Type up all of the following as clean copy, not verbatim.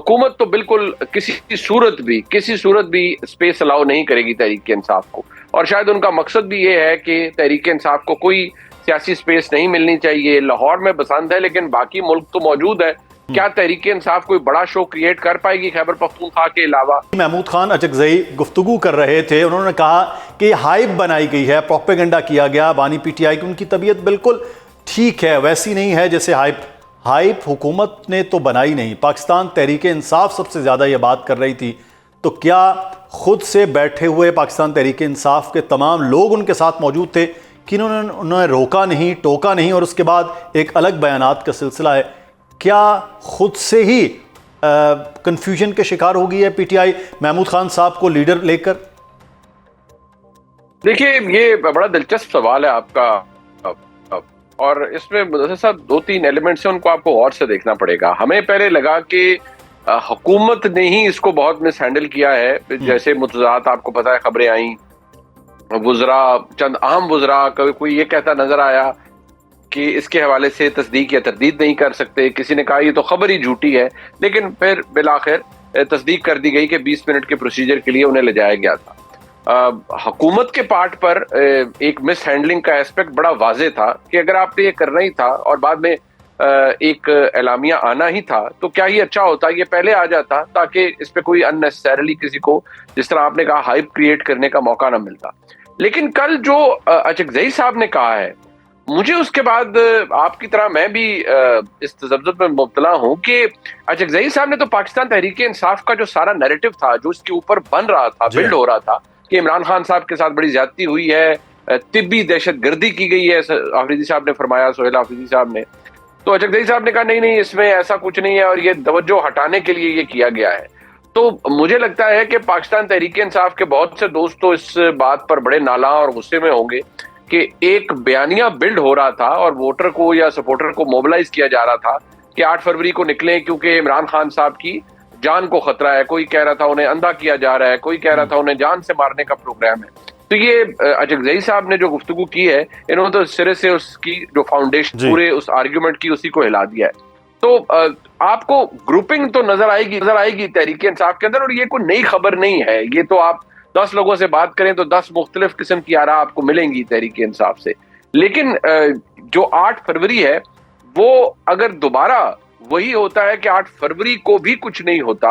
हुकूमत तो बिल्कुल किसी सूरत भी स्पेस अलाउ नहीं करेगी तहरीक इंसाफ को, और शायद उनका मकसद भी ये है कि तहरीक इंसाफ को कोई सियासी स्पेस नहीं मिलनी चाहिए। लाहौर में बसंत है लेकिन बाकी मुल्क तो मौजूद है। क्या तहरीक इंसाफ कोई बड़ा शो क्रिएट कर पाएगी खैबर पख्तूनख्वा के अलावा? महमूद खान अचकजई गुफ्तगू कर रहे थे, उन्होंने कहा कि हाइप बनाई गई है, प्रोपेगेंडा किया गया बानी पीटीआई की। उनकी तबीयत बिल्कुल ठीक है, वैसी नहीं है जैसे हाइप हुकूमत ने तो बनाई नहीं। पाकिस्तान तहरीक इंसाफ सबसे ज़्यादा ये बात कर रही थी, तो क्या खुद से बैठे हुए पाकिस्तान तहरीक इंसाफ के तमाम लोग उनके साथ मौजूद थे कि उन्होंने रोका नहीं, टोका नहीं, और उसके बाद एक अलग बयानात का सिलसिला है? क्या खुद से ही कंफ्यूजन के शिकार हो गई है पीटीआई महमूद खान साहब को लीडर लेकर? देखिए, ये बड़ा दिलचस्प सवाल है आपका, और इसमें साहब 2-3 एलिमेंट्स हैं, उनको आपको और से देखना पड़ेगा। हमें पहले लगा कि हुकूमत ने ही इसको बहुत मिस हैंडल किया है। जैसे मुतज़ात, आपको पता है, खबरें आई, वुज़रा, चंद अहम वुज़रा, कोई ये कहता नजर आया कि इसके हवाले से तस्दीक या तरदीद नहीं कर सकते। किसी ने कहा ये तो खबर ही झूठी है, लेकिन फिर बिलाखिर तस्दीक कर दी गई कि 20 मिनट के प्रोसीजर के लिए उन्हें ले जाया गया था। हुकूमत के पार्ट पर एक मिस हैंडलिंग का एस्पेक्ट बड़ा वाजे था कि अगर आपने ये करना ही था और बाद में एक एलामिया आना ही था, तो क्या ही अच्छा होता ये पहले आ जाता, ताकि इस पे कोई अननेसेसरली किसी को, जिस तरह आपने कहा, हाइप क्रिएट करने का मौका ना मिलता। लेकिन कल जो अचकजई साहब ने कहा है, मुझे उसके बाद आपकी तरह मैं भी इस तजब्जुब में मुब्तला हूं कि अचकजई साहब ने तो पाकिस्तान तहरीक इंसाफ का जो सारा नैरेटिव था, जो इसके ऊपर बन रहा था, बिल्ड हो रहा था कि इमरान खान साहब के साथ बड़ी ज्यादती हुई है, तिब्बी दहशतगर्दी की गई है, आफरीदी साहब ने फरमाया, सोहेल आफरीदी साहब ने। तो अचकजई साहब ने कहा नहीं, इसमें ऐसा कुछ नहीं है और ये तवज्जो हटाने के लिए ये किया गया है। तो मुझे लगता है कि पाकिस्तान तहरीक इंसाफ के बहुत से दोस्त तो इस बात पर बड़े नाला और गुस्से में होंगे कि एक बयानिया बिल्ड हो रहा था और वोटर को या सपोर्टर को मोबिलाइज किया जा रहा था कि 8 फरवरी को निकलें क्योंकि इमरान खान साहब की जान को खतरा है। कोई कह रहा था उन्हें अंधा किया जा रहा है, कोई कह रहा था उन्हें जान से मारने का प्रोग्राम है। तो ये अचकजई साहब ने जो गुफ्तगू की है, इन्होंने तो सिरे से उसकी जो फाउंडेशन पूरे उस आर्ग्यूमेंट की, उसी को हिला दिया है। तो आपको ग्रुपिंग तो नजर आएगी तहरीक इंसाफ के अंदर, और ये कोई नई खबर नहीं है। ये तो आप 10 लोगों से बात करें तो 10 मुख्तलिफ किस्म की आरा आपको मिलेंगी तहरीक इंसाफ से। लेकिन जो 8 फरवरी है, वो अगर दोबारा वही होता है कि 8 फरवरी को भी कुछ नहीं होता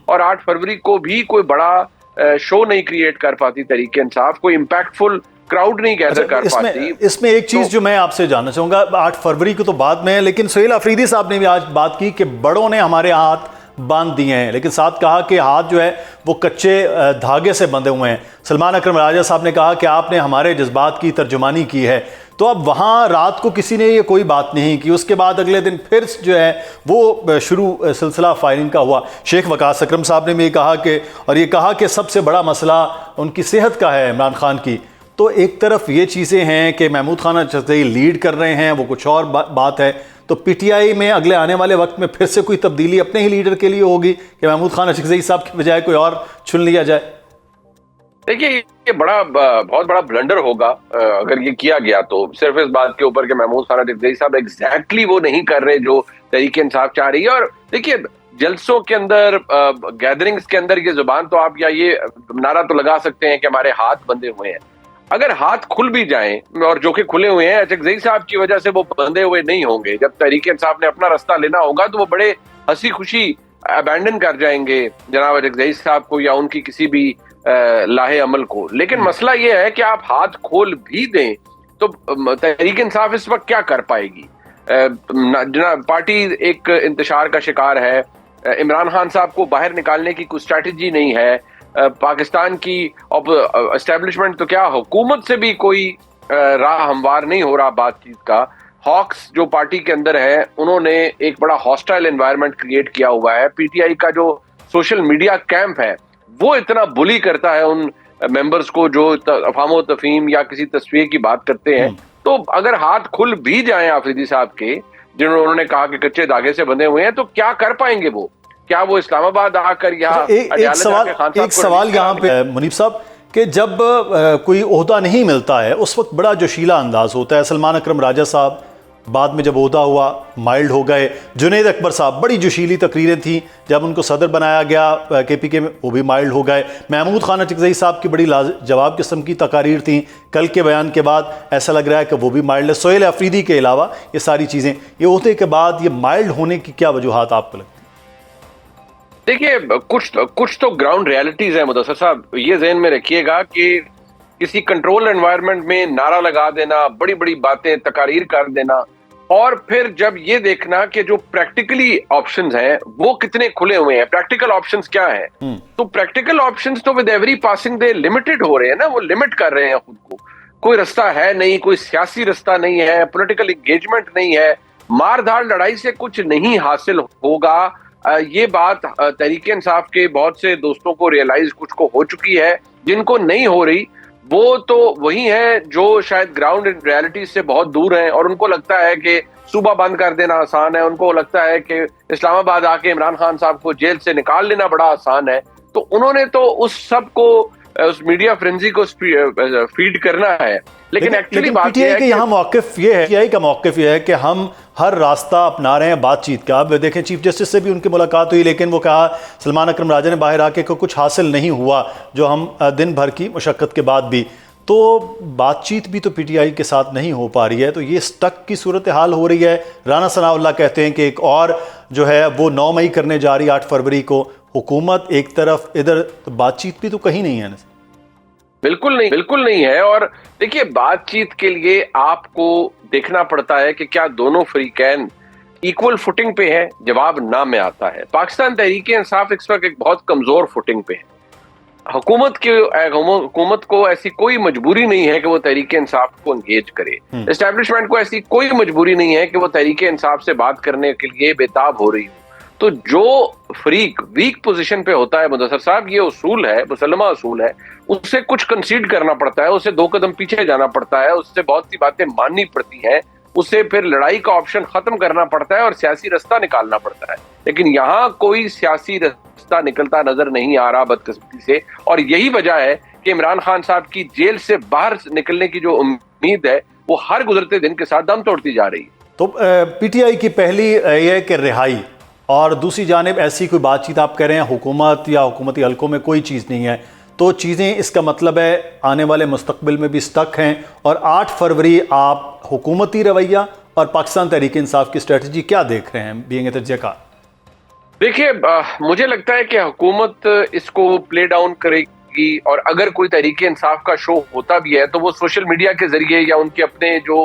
और 8 फरवरी को भी कोई बड़ा शो नहीं क्रिएट कर पाती तहरीक इंसाफ, कोई इम्पैक्टफुल क्राउड नहीं गैदर कर पाती। इसमें एक चीज जो मैं आपसे जानना चाहूंगा, 8 फरवरी को तो बाद में है, लेकिन सोहेल आफरीदी साहब ने भी आज बात की कि बड़ों ने हमारे हाथ बांध दिए हैं, लेकिन साथ कहा कि हाथ जो है वो कच्चे धागे से बंधे हुए हैं। सलमान अकरम राजा साहब ने कहा कि आपने हमारे जज्बात की तर्जुमानी की है। तो अब वहाँ रात को किसी ने ये कोई बात नहीं की, उसके बाद अगले दिन फिर जो है वो शुरू सिलसिला फायरिंग का हुआ। शेख वकास अकरम साहब ने भी कहा कि, और ये कहा कि सबसे बड़ा मसला उनकी सेहत का है इमरान खान की। तो एक तरफ ये चीज़ें हैं कि महमूद खान अचकजई लीड कर रहे हैं, वो कुछ और बात है। तो पीटीआई में अगले आने वाले वक्त में फिर से कोई तब्दीली अपने ही लीडर के लिए होगी कि महमूद खान अचकजई साहब की बजाय कोई और चुन लिया जाए? देखिए, ये बहुत बड़ा ब्लंडर होगा अगर ये किया गया, तो सिर्फ इस बात के ऊपर कि महमूद खान अचकजई साहब एग्जैक्टली वो नहीं कर रहे जो तहरीक इंसाफ चाह रही है। और देखिए, जलसों के अंदर, गैदरिंग्स के अंदर ये जुबान तो आप, या ये नारा तो लगा सकते हैं कि हमारे हाथ बंधे हुए हैं। अगर हाथ खुल भी जाएं, और जो कि खुले हुए हैं, अचकजई साहब की वजह से वो बंधे हुए नहीं होंगे। जब तहरीक इंसाफ ने अपना रास्ता लेना होगा तो वो बड़े हंसी खुशी अबैंडन कर जाएंगे जनाब अचकजई साहब को या उनकी किसी भी लाहे अमल को। लेकिन मसला ये है कि आप हाथ खोल भी दें तो तहरीक इंसाफ इस वक्त क्या कर पाएगी? पार्टी एक इंतशार का शिकार है, इमरान खान साहब को बाहर निकालने की कोई स्ट्रैटेजी नहीं है। पाकिस्तान की एस्टेब्लिशमेंट तो क्या, हुकूमत से भी कोई राह हमवार नहीं हो रहा बातचीत का। हॉक्स जो पार्टी के अंदर है, उन्होंने एक बड़ा हॉस्टाइल एनवायरनमेंट क्रिएट किया हुआ है। पीटीआई का जो सोशल मीडिया कैंप है, वो इतना बुली करता है उन मेंबर्स को जो अफाम तफहीम या किसी तस्वीर की बात करते हैं। तो अगर हाथ खुल भी जाएं आफरीदी साहब के, जिन्होंने कहा कि कच्चे धागे से बंधे हुए हैं, तो क्या कर पाएंगे वो? क्या वो इस्लामाबाद आकर यहाँ एक सवाल यहाँ पे मुनीब साहब, कि जब कोई ओहदा नहीं मिलता है उस वक्त बड़ा जोशीला अंदाज होता है। सलमान अकरम राजा साहब बाद में जब ओहदा हुआ माइल्ड हो गए। जुनैद अकबर साहब, बड़ी जोशीली तकरीरें थी, जब उनको सदर बनाया गया KPK में, वो भी माइल्ड हो गए। महमूद खान अटकज़ई साहब की बड़ी जवाब किस्म की तकारीर थी, कल के बयान के बाद ऐसा लग रहा है कि वो भी माइल्ड है। सोहेल अफरीदी के अलावा ये सारी चीज़ें, ये ओहदे के बाद ये माइल्ड होने की क्या वजूहात आपको लगती है? देखिए, कुछ तो ग्राउंड रियलिटीज है मुदस्सिर साहब, ये ज़हन में रखिएगा कि किसी कंट्रोल एनवायरनमेंट में नारा लगा देना, बड़ी बड़ी बातें तकारीर कर देना, और फिर जब ये देखना कि जो प्रैक्टिकली ऑप्शंस हैं वो कितने खुले हुए हैं। प्रैक्टिकल ऑप्शंस क्या है? तो प्रैक्टिकल ऑप्शंस तो with every passing day limited हो रहे हैं ना, वो लिमिट कर रहे हैं खुद को। कोई रास्ता है नहीं, कोई सियासी रास्ता नहीं है, पॉलिटिकल एंगेजमेंट नहीं है, मारधाड़ लड़ाई से कुछ नहीं हासिल होगा। ये बात तहरीक इंसाफ के बहुत से दोस्तों को रियलाइज कुछ को हो चुकी है। जिनको नहीं हो रही वो तो वही है जो शायद ग्राउंड रियलिटी से बहुत दूर हैं, और उनको लगता है कि सूबा बंद कर देना आसान है, उनको लगता है कि इस्लामाबाद आके इमरान खान साहब को जेल से निकाल लेना बड़ा आसान है। तो उन्होंने तो उस सब को, उस मीडिया फ्रेंजी को फीड करना है। लेकिन एक्चुअली बात यह है कि यहाँ मौक़िफ़ ये है, पीटीआई का मौक़िफ़ ये है कि हम हर रास्ता अपना रहे हैं बातचीत का। अब देखें, चीफ जस्टिस से भी उनकी मुलाकात हुई, लेकिन वो कहा, सलमान अकरम राजा ने बाहर आके को कुछ हासिल नहीं हुआ, जो हम दिन भर की मुशक्क़त के बाद भी। तो बातचीत भी तो पीटीआई के साथ नहीं हो पा रही है, तो ये स्टक की सूरत हाल हो रही है। राना सनाउल्लाह कहते हैं कि एक और जो है वो 9 मई करने जा रही है, 8 फरवरी को। हुकूमत एक तरफ, इधर तो बातचीत भी तो कहीं नहीं है। बिल्कुल नहीं है। और देखिए, बातचीत के लिए आपको देखना पड़ता है कि क्या दोनों फरीकैन इक्वल फुटिंग पे है। जवाब ना में आता है। पाकिस्तान तहरीक इंसाफ इस वक्त एक बहुत कमजोर फुटिंग पे है। हुकूमत को ऐसी कोई मजबूरी नहीं है कि वो तहरीक इंसाफ को एंगेज करे। एस्टैब्लिशमेंट को ऐसी कोई मजबूरी नहीं है कि वो तहरीक इंसाफ से बात करने के लिए बेताब हो रही हो। तो जो फरीक वीक पोजीशन पे होता है मुदस्सिर साहब, ये उसूल है, मुसल्लमा उसूल है, उससे कुछ कंसीड करना पड़ता है, उससे 2 कदम पीछे जाना पड़ता है, उससे बहुत सी बातें माननी पड़ती हैं, उससे फिर लड़ाई का ऑप्शन खत्म करना पड़ता है और सियासी रास्ता निकालना पड़ता है। लेकिन यहाँ कोई सियासी रास्ता निकलता नजर नहीं आ रहा, बदकिस्मती से। और यही वजह है कि इमरान खान साहब की जेल से बाहर निकलने की जो उम्मीद है वो हर गुजरते दिन के साथ दम तोड़ती जा रही है। तो पीटीआई की पहली यह है कि रिहाई, और दूसरी जानिब ऐसी कोई बातचीत आप कह रहे हैं हुकूमत या हुकूमती हलकों में कोई चीज़ नहीं है, तो चीज़ें, इसका मतलब है आने वाले मुस्तकबिल में भी स्टक हैं। और 8 फरवरी आप हुकूमती रवैया और पाकिस्तान तहरीक इंसाफ की स्ट्रेटजी क्या देख रहे हैं बीइंग ए तजज़ियाकार? देखिए, मुझे लगता है कि हुकूमत इसको प्ले डाउन करेगी, और अगर कोई तहरीक इंसाफ का शो होता भी है तो वो सोशल मीडिया के जरिए या उनके अपने जो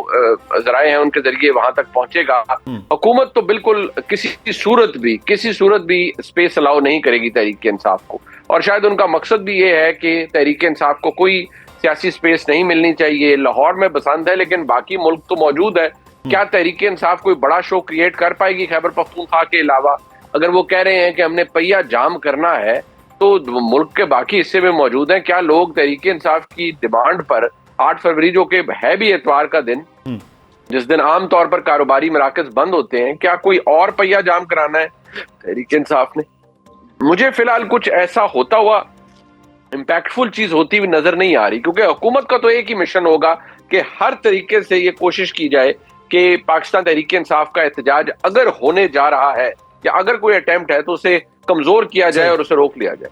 जराए हैं उनके जरिए वहां तक पहुंचेगा। हुकूमत तो बिल्कुल किसी सूरत भी स्पेस अलाउ नहीं करेगी तहरीक इंसाफ को। और शायद उनका मकसद भी ये है कि तहरीक इंसाफ को कोई सियासी स्पेस नहीं मिलनी चाहिए। लाहौर में बसंत है लेकिन बाकी मुल्क तो मौजूद है। क्या तहरीक इंसाफ कोई बड़ा शो क्रिएट कर पाएगी खैबर पख्तूनख्वा के अलावा? अगर वो कह रहे हैं कि हमने पहिया जाम करना है, तो मुल्क के बाकी हिस्से में मौजूद हैं। क्या लोग तहरीक इंसाफ की डिमांड पर 8 फरवरी, जो कि है भी एतवार का दिन, जिस दिन आम तौर पर कारोबारी मराकज बंद होते हैं, क्या कोई और पहिया जाम कराना है तहरीक इंसाफ ने? मुझे फिलहाल कुछ ऐसा होता हुआ इम्पैक्टफुल चीज होती हुई नजर नहीं आ रही, क्योंकि हुकूमत का तो एक ही मिशन होगा कि हर तरीके से ये कोशिश की जाए कि पाकिस्तान तहरीक इंसाफ का एहतजाज अगर होने जा रहा है या अगर कोई अटेम्प्ट है तो उसे कमजोर किया जाए और उसे रोक लिया जाए।